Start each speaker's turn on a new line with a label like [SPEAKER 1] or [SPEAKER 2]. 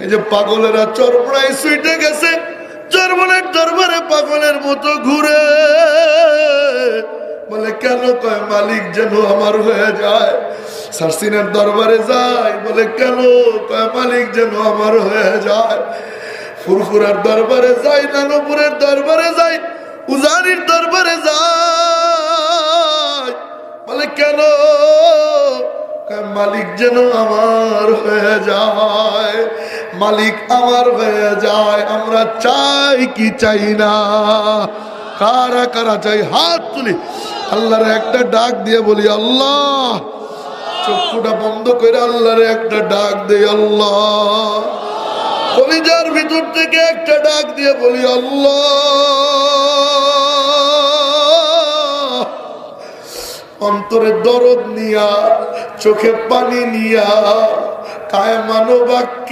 [SPEAKER 1] এই যে পাগলেরা চরমড়ায় সুইটে গেছে, চরমনের দরবারে পাগলের মতো ঘুরে, বলে কেন? কয় মালিক যেন আমার হয়ে যায়। সারসিনের দরবারে যায়, বলে কেন? কয় মালিক যেন আমার হয়ে যায়। ফুরফুরার দরবারে যাই, নানুপুরের দরবারে যাই, উজানির দরবারে যাই, বলে কেন? মালিক যেন আমার হয়ে যায়, মালিক আমার হয়ে যায়। আমরা চাই কি চাই না? কারা কারা চাই? হাত তুলি, আল্লাহর একটা ডাক দিয়ে বলি আল্লাহ। চক্ষুটা বন্ধ করে আল্লাহর একটা ডাক দেই আল্লাহ। কলিজার ভিতর থেকে একটা ডাক দিয়ে বলি আল্লাহ। অন্তরে দরদ নিয়া, চোখে পানি নিয়া, কায় মানবাক্যে